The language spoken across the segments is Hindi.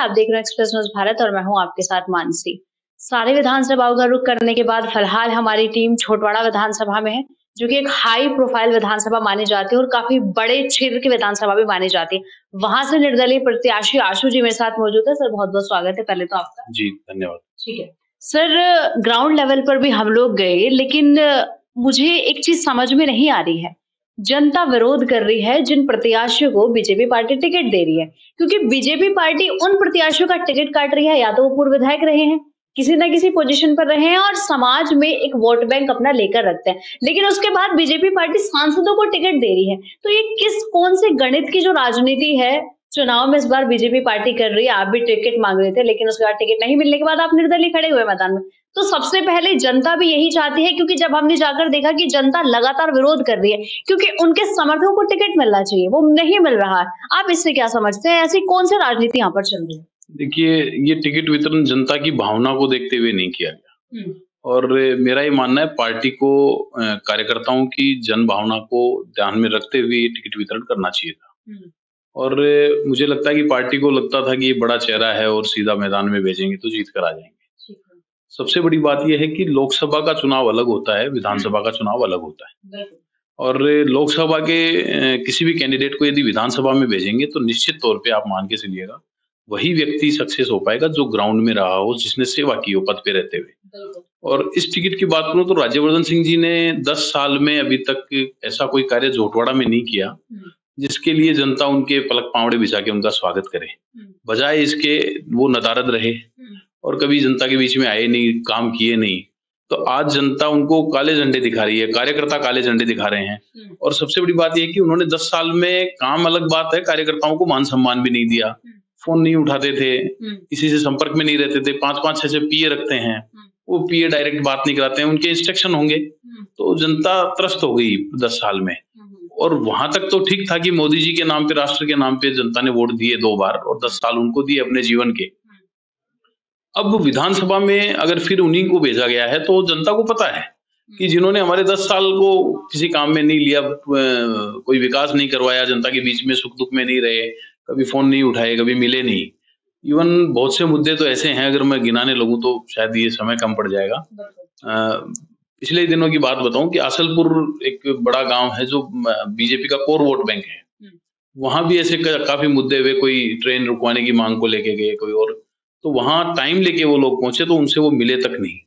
आप देख रहे हैं एक्सप्रेस न्यूज़ भारत और मैं हूं आपके साथ मानसी। सारे विधानसभाओं का रुख करने के बाद फिलहाल हमारी टीम छोटवाड़ा विधानसभा में है, जो कि एक हाई प्रोफाइल विधानसभा मानी जाती है और काफी बड़े क्षेत्र की विधानसभा भी मानी जाती है। वहां से निर्दलीय प्रत्याशी आशु जी मेरे साथ मौजूद है। सर, बहुत-बहुत स्वागत है पहले तो आपका। जी, धन्यवाद। ठीक है। सर, ग्राउंड लेवल पर भी हम लोग गए, लेकिन मुझे एक चीज़ समझ में नहीं आ रही है। जनता विरोध कर रही है जिन प्रत्याशियों को बीजेपी पार्टी टिकट दे रही है, क्योंकि बीजेपी पार्टी उन प्रत्याशियों का टिकट काट रही है, या तो वो पूर्व विधायक रहे हैं, किसी न किसी पोजीशन पर रहे हैं और समाज में एक वोट बैंक अपना लेकर रखते हैं। लेकिन उसके बाद बीजेपी पार्टी सांसदों को टिकट दे रही है। तो ये कौन से गणित की जो राजनीति है, चुनाव में इस बार बीजेपी पार्टी कर रही है। आप भी टिकट मांग रहे थे, लेकिन उसके बाद टिकट नहीं मिलने के बाद आप निर्दलीय खड़े हुए मैदान में। तो सबसे पहले जनता भी यही चाहती है, क्योंकि जब हमने जाकर देखा कि जनता लगातार विरोध कर रही है, क्योंकि उनके समर्थकों को टिकट मिलना चाहिए, वो नहीं मिल रहा है। आप इससे क्या समझते हैं? ऐसी कौन सी राजनीति यहाँ पर चल रही है? देखिए, ये टिकट वितरण जनता की भावना को देखते हुए नहीं किया गया और मेरा ये मानना है पार्टी को कार्यकर्ताओं की जन भावना को ध्यान में रखते हुए ये टिकट वितरण करना चाहिए था। और मुझे लगता है कि पार्टी को लगता था कि ये बड़ा चेहरा है और सीधा मैदान में भेजेंगे तो जीत कर आ जाएंगे। सबसे बड़ी बात यह है कि लोकसभा का चुनाव अलग होता है, विधानसभा का चुनाव अलग होता है। और लोकसभा के किसी भी कैंडिडेट को यदि विधानसभा में भेजेंगे तो निश्चित तौर पे आप मान के चलिएगा वही व्यक्ति सक्सेस हो पाएगा जो ग्राउंड में रहा हो, जिसने सेवा की हो पद पे रहते हुए। और इस टिकट की बात करूं तो राज्यवर्धन सिंह जी ने 10 साल में अभी तक ऐसा कोई कार्य झोटवाड़ा में नहीं किया जिसके लिए जनता उनके पलक पावड़े बिछा के उनका स्वागत करे। बजाय इसके वो नदारद रहे और कभी जनता के बीच में आए नहीं, काम किए नहीं। तो आज जनता उनको काले झंडे दिखा रही है, कार्यकर्ता काले झंडे दिखा रहे हैं। और सबसे बड़ी बात यह है कि उन्होंने 10 साल में, काम अलग बात है, कार्यकर्ताओं को मान सम्मान भी नहीं दिया, फोन नहीं उठाते थे, किसी से संपर्क में नहीं रहते थे। 5-5, 6-6 पीए रखते हैं, वो पीए डायरेक्ट बात नहीं कराते हैं, उनके इंस्ट्रक्शन होंगे। तो जनता त्रस्त हो गई 10 साल में। और वहां तक तो ठीक था कि मोदी जी के नाम पे, राष्ट्र के नाम पे जनता ने वोट दिए 2 बार और 10 साल उनको दिए अपने जीवन के। अब विधानसभा में अगर फिर उन्हीं को भेजा गया है तो जनता को पता है कि जिन्होंने हमारे 10 साल को किसी काम में नहीं लिया, कोई विकास नहीं करवाया, जनता के बीच में सुख दुख में नहीं रहे, कभी फोन नहीं उठाए, कभी मिले नहीं। इवन बहुत से मुद्दे तो ऐसे हैं, अगर मैं गिनाने लगूं तो शायद ये समय कम पड़ जाएगा। पिछले दिनों की बात बताऊं कि आसलपुर एक बड़ा गांव है जो बीजेपी का कोर वोट बैंक है। वहां भी ऐसे काफी मुद्दे हुए, कोई ट्रेन रुकवाने की मांग को लेके गए, कोई और। तो वहां टाइम लेके वो लोग पहुंचे तो उनसे वो मिले तक नहीं।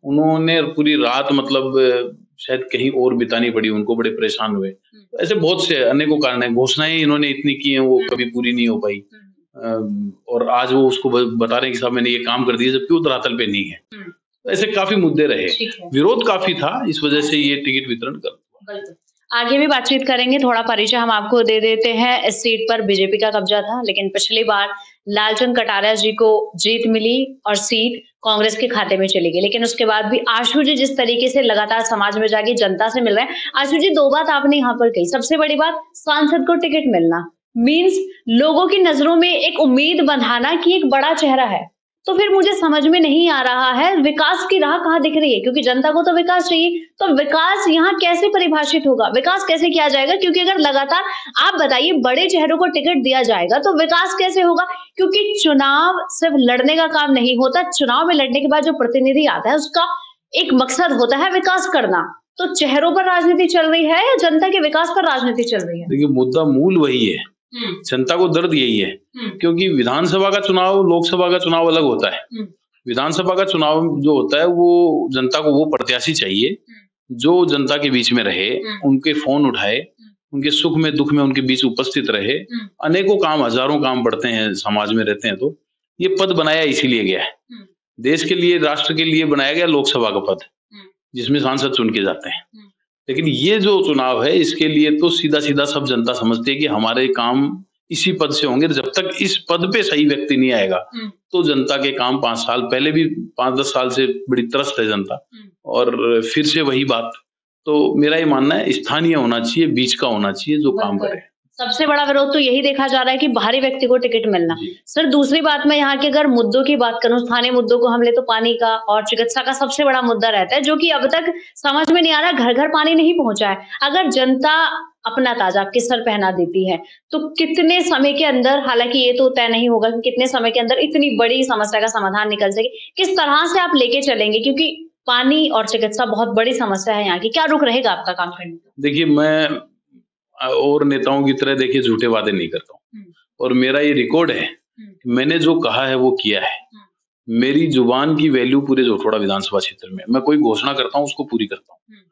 उन्होंने पूरी रात मतलब शायद कहीं और बितानी पड़ी उनको, बड़े परेशान हुए। ऐसे बहुत से अनेकों कारण है। घोषणाएं इन्होंने इतनी की हैं, वो कभी पूरी नहीं हो पाई। और आज वो उसको बता रहे हैं कि साहब मैंने ये काम कर दिया, जबकि वो धरातल पे नहीं है। ऐसे काफी मुद्दे रहे, विरोध काफी था, इस वजह से ये टिकट वितरण कर। आगे भी बातचीत करेंगे। थोड़ा परिचय हम आपको दे देते हैं। इस सीट पर बीजेपी का कब्जा था, लेकिन पिछली बार लालचंद कटारिया जी को जीत मिली और सीट कांग्रेस के खाते में चली गई। लेकिन उसके बाद भी आशु जी जिस तरीके से लगातार समाज में जाके जनता से मिल रहे हैं, आशु जी 2 बात आपने यहाँ पर कही। सबसे बड़ी बात, सांसद को टिकट मिलना मीन्स लोगों की नजरों में एक उम्मीद बंधाना कि एक बड़ा चेहरा है। तो फिर मुझे समझ में नहीं आ रहा है विकास की राह कहाँ दिख रही है, क्योंकि जनता को तो विकास चाहिए। तो विकास यहाँ कैसे परिभाषित होगा, विकास कैसे किया जाएगा? क्योंकि अगर लगातार, आप बताइए, बड़े चेहरों को टिकट दिया जाएगा तो विकास कैसे होगा? क्योंकि चुनाव सिर्फ लड़ने का काम नहीं होता। चुनाव में लड़ने के बाद जो प्रतिनिधि आता है उसका एक मकसद होता है विकास करना। तो चेहरों पर राजनीति चल रही है या जनता के विकास पर राजनीति चल रही है? देखिए, मुद्दा मूल वही है, जनता को दर्द यही है। क्योंकि विधानसभा का चुनाव, लोकसभा का चुनाव अलग होता है। विधानसभा का चुनाव जो होता है वो जनता को वो प्रत्याशी चाहिए जो जनता के बीच में रहे, उनके फोन उठाए, उनके सुख में दुख में उनके बीच उपस्थित रहे। अनेकों काम, हजारों काम बढ़ते हैं समाज में रहते हैं। तो ये पद बनाया इसीलिए गया है, देश के लिए, राष्ट्र के लिए बनाया गया लोकसभा का पद, जिसमें सांसद चुन के जाते हैं। लेकिन ये जो चुनाव है, इसके लिए तो सीधा सीधा सब जनता समझती है कि हमारे काम इसी पद से होंगे। जब तक इस पद पे सही व्यक्ति नहीं आएगा तो जनता के काम 5 साल पहले भी, 5-10 साल से बड़ी त्रस्त है जनता। और फिर से वही बात। तो मेरा ये मानना है स्थानीय होना चाहिए, बीच का होना चाहिए, जो काम करे। सबसे बड़ा विरोध तो यही देखा जा रहा है कि बाहरी व्यक्ति को टिकट मिलना। सर, दूसरी बात, मैं यहाँ के अगर मुद्दों की बात करूं, स्थानीय मुद्दों को हम ले तो पानी का और चिकित्सा का सबसे बड़ा मुद्दा रहता है, जो कि अब तक समझ में नहीं आ रहा, घर घर पानी नहीं पहुंचा है। अगर जनता अपना ताज आपके सर पहना देती है, तो कितने समय के अंदर, हालांकि ये तो तय नहीं होगा कि कितने समय के अंदर इतनी बड़ी समस्या का समाधान निकल सके, किस तरह से आप लेके चलेंगे, क्योंकि पानी और चिकित्सा बहुत बड़ी समस्या है यहाँ की, क्या रुख रहेगा आपका काम करने का? देखिए, मैं और नेताओं की तरह देखिए झूठे वादे नहीं करता हूँ, और मेरा ये रिकॉर्ड है, मैंने जो कहा है वो किया है। मेरी जुबान की वैल्यू पूरे जोटवाड़ा विधानसभा क्षेत्र में, मैं कोई घोषणा करता हूँ उसको पूरी करता हूँ।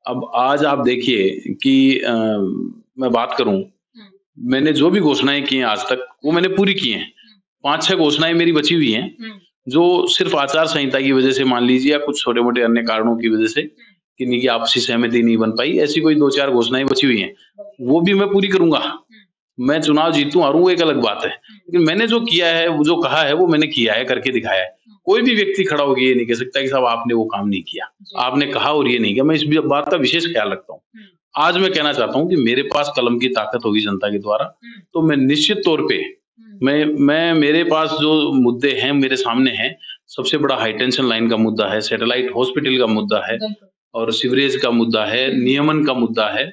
अब आज आप देखिए कि मैं बात करूं, मैंने जो भी घोषणाएं की हैं आज तक वो मैंने पूरी की हैं। 5-6 घोषणाएं मेरी बची हुई हैं जो सिर्फ आचार संहिता की वजह से मान लीजिए या कुछ छोटे मोटे अन्य कारणों की वजह से किन्हीं की आपसी सहमति नहीं बन पाई, ऐसी कोई 2-4 घोषणाएं बची हुई हैं, वो भी मैं पूरी करूंगा। मैं चुनाव जीतूं हारूं वो एक अलग बात है, लेकिन मैंने जो किया है, वो जो कहा है वो मैंने किया है, करके दिखाया है। कोई भी व्यक्ति खड़ा होकर ये नहीं कह सकता कि साहब आपने वो काम नहीं किया, आपने कहा और ये नहीं किया। मैं इस बात का विशेष ख्याल रखता हूँ। आज मैं कहना चाहता हूँ कि मेरे पास कलम की ताकत होगी जनता के द्वारा, तो मैं निश्चित तौर पे मैं मेरे पास जो मुद्दे हैं मेरे सामने हैं, सबसे बड़ा हाई टेंशन लाइन का मुद्दा है, सैटेलाइट हॉस्पिटल का मुद्दा है, और सीवरेज का मुद्दा है, नियमन का मुद्दा है।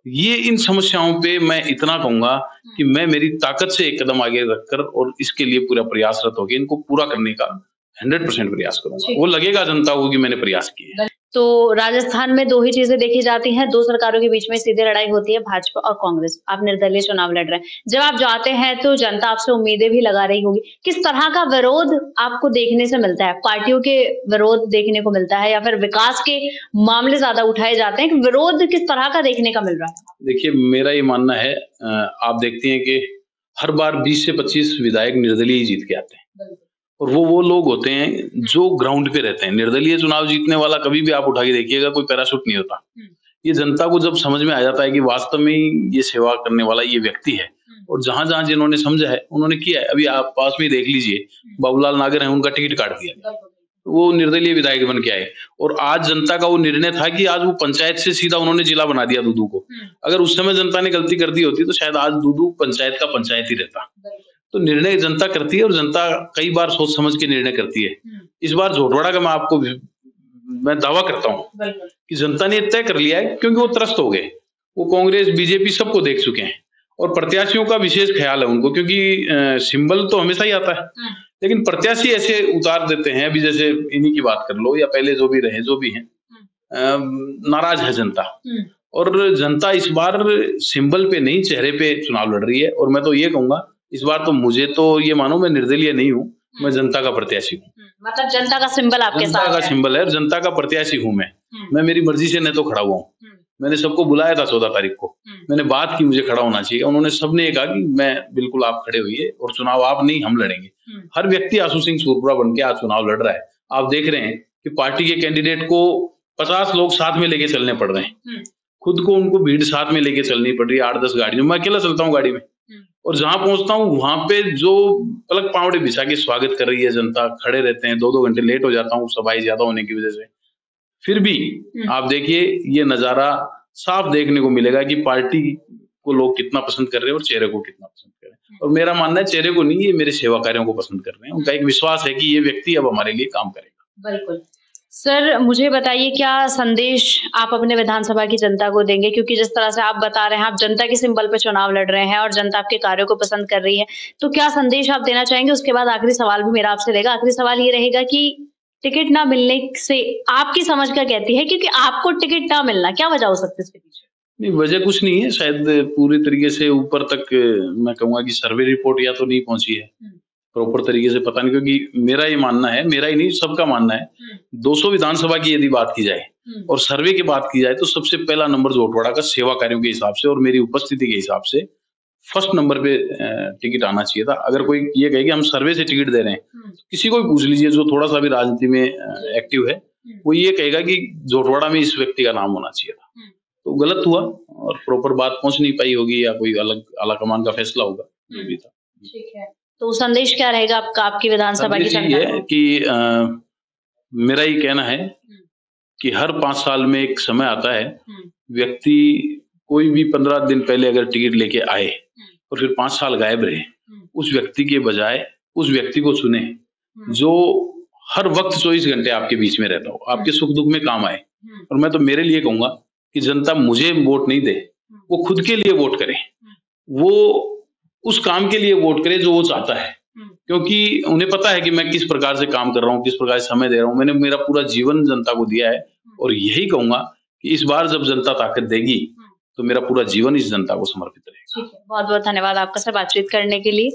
ये इन समस्याओं पे मैं इतना कहूंगा कि मैं मेरी ताकत से एक कदम आगे रखकर और इसके लिए पूरा प्रयासरत होकर इनको पूरा करने का 100% प्रयास करूंगा। वो लगेगा जनता को कि मैंने प्रयास किए हैं। तो राजस्थान में 2 ही चीजें देखी जाती हैं, 2 सरकारों के बीच में सीधे लड़ाई होती है, भाजपा और कांग्रेस। आप निर्दलीय चुनाव लड़ रहे हैं, जब आप जाते हैं तो जनता आपसे उम्मीदें भी लगा रही होगी। किस तरह का विरोध आपको देखने से मिलता है? पार्टियों के विरोध देखने को मिलता है या फिर विकास के मामले ज्यादा उठाए जाते हैं? विरोध किस तरह का देखने का मिल रहा है? देखिए, मेरा ये मानना है, आप देखती हैं कि हर बार 20 से 25 विधायक निर्दलीय ही जीत के आते हैं, और वो लोग होते हैं जो ग्राउंड पे रहते हैं। निर्दलीय चुनाव जीतने वाला कभी भी आप उठा के देखिएगा कोई पैराशूट नहीं होता। ये जनता को जब समझ में आ जाता है कि वास्तव में ये सेवा करने वाला ये व्यक्ति है, और जहां जिन्होंने समझा है उन्होंने किया है। अभी आप पास में देख लीजिए, बाबूलाल नागर है, उनका टिकट काट दिया, वो निर्दलीय विधायक बन के आए, और आज जनता का वो निर्णय था कि आज वो पंचायत से सीधा उन्होंने जिला बना दिया दूदू को। अगर उस समय जनता ने गलती कर दी होती तो शायद आज दूदू पंचायत का पंचायत ही रहता। तो निर्णय जनता करती है, और जनता कई बार सोच समझ के निर्णय करती है। इस बार झोटवाड़ा का मैं दावा करता हूँ कि जनता ने तय कर लिया है, क्योंकि वो त्रस्त हो गए। वो कांग्रेस बीजेपी सबको देख चुके हैं, और प्रत्याशियों का विशेष ख्याल है उनको, क्योंकि सिंबल तो हमेशा ही आता है, लेकिन प्रत्याशी ऐसे उतार देते हैं। अभी जैसे इन्हीं की बात कर लो या पहले जो भी रहे, जो भी हैं, नाराज है जनता, और जनता इस बार सिंबल पे नहीं चेहरे पे चुनाव लड़ रही है। और मैं तो ये कहूंगा, इस बार तो मुझे तो ये मानो मैं निर्दलीय नहीं हूँ, मैं जनता का प्रत्याशी हूँ। मतलब जनता का सिंबल आपके साथ है? जनता का सिंबल है, जनता का प्रत्याशी हूँ मैं मेरी मर्जी से नहीं तो खड़ा हुआ हूँ। मैंने सबको बुलाया था 14 तारीख को, मैंने बात की मुझे खड़ा होना चाहिए, उन्होंने सबने कहा कि मैं बिल्कुल आप खड़े हुइए, और चुनाव आप नहीं हम लड़ेंगे। हर व्यक्ति आशु सिंह सूरपुरा बन के आज चुनाव लड़ रहा है। आप देख रहे हैं कि पार्टी के कैंडिडेट को 50 लोग साथ में लेके चलने पड़ रहे हैं, खुद को उनको भीड़ साथ में लेके चलनी पड़ रही है, 8-10 गाड़ियों में। मैं अकेला चलता हूँ गाड़ी में, और जहां पहुंचता हूँ वहां पे जो पलक पावड़े बिछा के स्वागत कर रही है जनता, खड़े रहते हैं। 2-2 घंटे लेट हो जाता हूँ सभाएं ज्यादा होने की वजह से, फिर भी आप देखिए ये नजारा साफ देखने को मिलेगा कि पार्टी को लोग कितना पसंद कर रहे हैं और चेहरे को कितना पसंद कर रहे हैं। और मेरा मानना है चेहरे को नहीं, ये मेरे सेवा कार्यों को पसंद कर रहे हैं। उनका एक विश्वास है कि ये व्यक्ति अब हमारे लिए काम करेगा। बिल्कुल। सर, मुझे बताइए क्या संदेश आप अपने विधानसभा की जनता को देंगे, क्योंकि जिस तरह से आप बता रहे हैं आप जनता के सिंबल पे चुनाव लड़ रहे हैं और जनता आपके कार्यों को पसंद कर रही है, तो क्या संदेश आप देना चाहेंगे? उसके बाद आखिरी सवाल भी मेरा आपसे रहेगा। आखिरी सवाल ये रहेगा कि टिकट ना मिलने से आपकी समझ क्या कहती है, क्योंकि आपको टिकट ना मिलना, क्या वजह हो सकती है इसके पीछे? नहीं, वजह कुछ नहीं है, शायद पूरी तरीके से ऊपर तक मैं कहूंगा कि सर्वे रिपोर्ट या तो नहीं पहुंची है प्रॉपर तरीके से, पता नहीं। क्योंकि मेरा ये मानना है, मेरा ही नहीं सबका मानना है, 200 विधानसभा की यदि बात की जाए और सर्वे की बात की जाए तो सबसे पहला नंबर झोटवाड़ा का सेवा कार्यों के हिसाब से और मेरी उपस्थिति के हिसाब से फर्स्ट नंबर पे टिकट आना चाहिए था। अगर कोई ये कहे कि हम सर्वे से टिकट दे रहे हैं, तो किसी को भी पूछ लीजिए जो थोड़ा सा भी राजनीति में एक्टिव है, वो ये कहेगा कि झोटवाड़ा में इस व्यक्ति का नाम होना चाहिए था। तो गलत हुआ और प्रॉपर बात पहुंच नहीं पाई होगी, या कोई अलग आलाकमान का फैसला होगा, जो भी था। ठीक है, तो संदेश क्या रहेगा आपका, आपकी विधानसभा की जनता है कि मेरा ये कहना है कि हर 5 साल में एक समय आता है, व्यक्ति कोई भी 15 दिन पहले अगर टिकट लेके आए और फिर 5 साल गायब रहे, उस व्यक्ति के बजाय उस व्यक्ति को चुने जो हर वक्त 24 घंटे आपके बीच में रहता हो, आपके सुख दुख में काम आए। और मैं तो मेरे लिए कहूंगा कि जनता मुझे वोट नहीं दे, वो खुद के लिए वोट करे, वो उस काम के लिए वोट करे जो वो चाहता है, क्योंकि उन्हें पता है कि मैं किस प्रकार से काम कर रहा हूँ, किस प्रकार से समय दे रहा हूँ। मैंने मेरा पूरा जीवन जनता को दिया है और यही कहूंगा कि इस बार जब जनता ताकत देगी तो मेरा पूरा जीवन इस जनता को समर्पित रहेगा। ठीक है, बहुत बहुत धन्यवाद आपका सर बातचीत करने के लिए।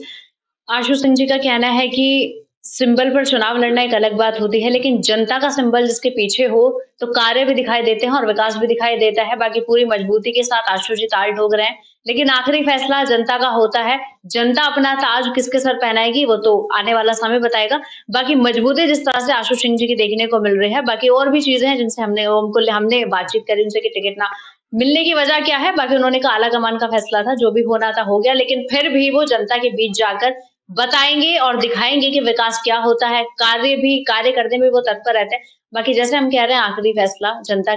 आशु सिंह जी का कहना है कि सिंबल पर चुनाव लड़ना एक अलग बात होती है, लेकिन जनता का सिंबल जिसके पीछे हो तो कार्य भी दिखाई देते हैं और विकास भी दिखाई देता है। बाकी पूरी मजबूती के साथ आशु जी ताल ठोक रहे हैं, लेकिन आखिरी फैसला जनता का होता है। जनता अपना ताज किसके सर पहनाएगी वो तो आने वाला समय बताएगा। बाकी मजबूती जिस तरह से आशु सिंह जी की देखने को मिल रही है, बाकी और भी चीजें हैं जिनसे हमने बातचीत करी, उनसे कि टिकट ना मिलने की वजह क्या है। बाकी उन्होंने कहा आला कमान का फैसला था, जो भी होना था हो गया, लेकिन फिर भी वो जनता के बीच जाकर बताएंगे और दिखाएंगे कि विकास क्या होता है। कार्य करने में वो तत्पर रहते हैं। बाकी जैसे हम कह रहे हैं आखिरी फैसला जनता